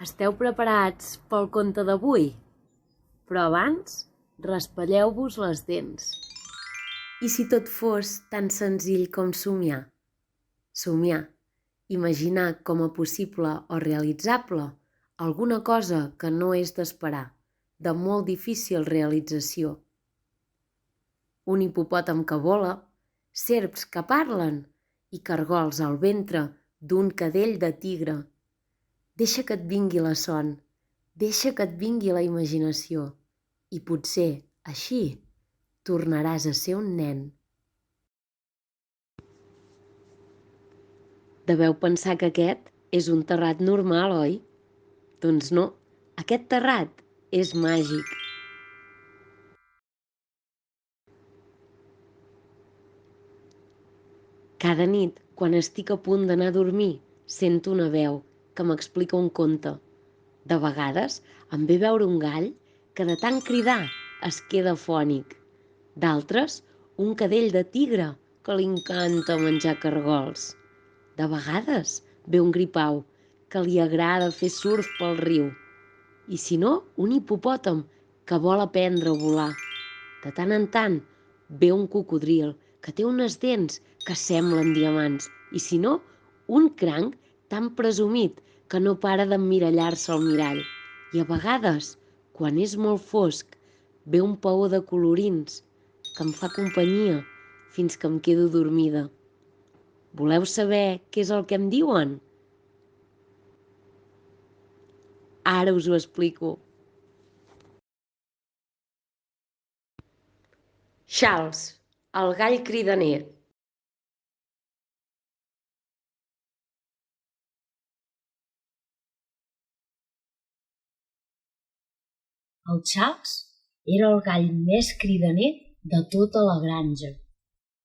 Esteu preparats pel conte d'avui? Però abans, raspalleu-vos les dents. I si tot fos tan senzill com somiar? Somiar, imaginar com a possible o realitzable alguna cosa que no és d'esperar, de molt difícil realització. Un hipopòtam que vola, serps que parlen i cargols al ventre d'un cadell de tigre. Deixa que et vingui la son, deixa que et vingui la imaginació i potser, així, tornaràs a ser un nen. Deveu pensar que aquest és un terrat normal, oi? Doncs no, aquest terrat és màgic. Cada nit, quan estic a punt d'anar a dormir, sento una veu que m'explica un conte. De vegades em ve veure un gall que de tant cridar es queda afònic. D'altres, un cadell de tigre que li encanta menjar cargols. De vegades ve un gripau que li agrada fer surf pel riu. I si no, un hipopòtam que vol aprendre a volar. De tant en tant ve un cocodril que té unes dents que semblen diamants. I si no, un cranc tan presumit que no para d'emmirallar-se al mirall. I a vegades, quan és molt fosc, ve un paó de colorins que em fa companyia fins que em quedo dormida. Voleu saber què és el que em diuen? Ara us ho explico. Charles, el gall cridaner. El Charles era el gall més cridaner de tota la granja.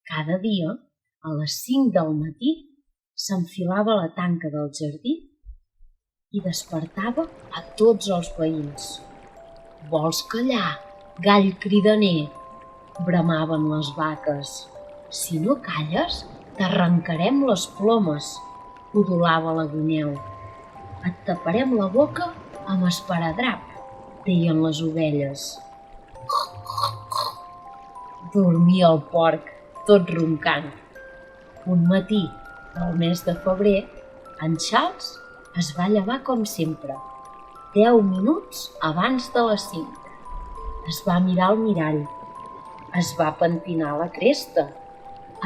Cada dia, a les 5 del matí, s'enfilava a la tanca del jardí i despertava a tots els veïns. «Vols callar, gall cridaner?» bramaven les vaques. «Si no calles, t'arrencarem les plomes», udolava la guineu. «Et taparem la boca amb esparadrap», deien les ovelles. Dormia el porc, tot roncant. Un matí del mes de febrer, en Charles es va llevar com sempre, 10 minuts abans de les 5. Es va mirar al mirall, es va pentinar la cresta,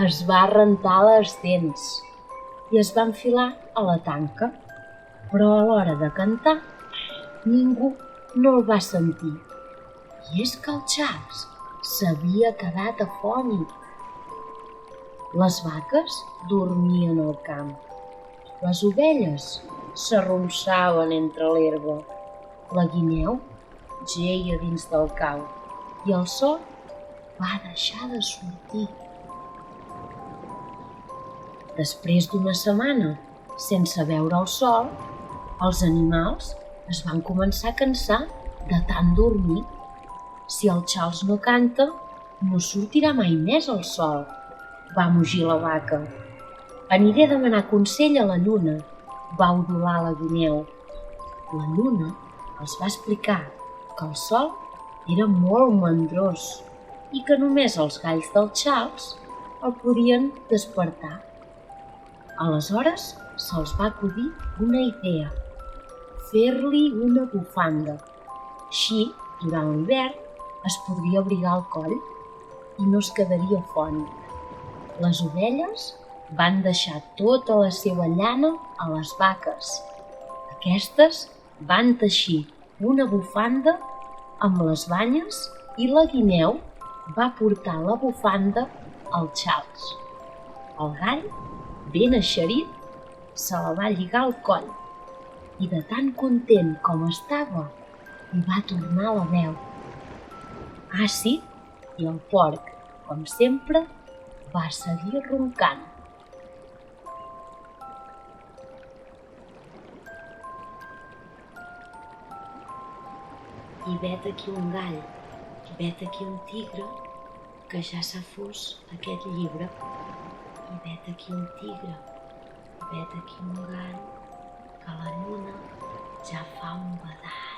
es va rentar les dents i es va enfilar a la tanca. Però a l'hora de cantar, ningú no el va sentir. I és que el Charles s'havia quedat afònic. Les vaques dormien al camp. Les ovelles s'arronsaven entre l'herba. La guineu geia dins del cau i el sol va deixar de sortir. Després d'una setmana sense veure el sol, els animals es van començar a cansar de tant dormir. «Si el Charles no canta, no sortirà mai més el sol», va mugir la vaca. «Aniré a demanar consell a la lluna», va udolar la guineu. La lluna els va explicar que el sol era molt mandrós i que només els galls del Charles el podien despertar. Aleshores se'ls va acudir una idea: fer-li una bufanda. Així, durant l'hivern, es podria abrigar el coll i no es quedaria afònic. Les ovelles van deixar tota la seva llana a les vaques. Aquestes van teixir una bufanda amb les banyes i la guineu va portar la bufanda al Charles. El gall, ben eixerit, se la va lligar al coll i de tan content com estava, li va tornar la veu. Ah, sí, i el porc, com sempre, va seguir roncant. I vet aquí un gall, i vet aquí un tigre, que ja s'ha fos aquest llibre. I vet aquí un tigre, i vet aquí un gall, que la lluna ja fa un badall.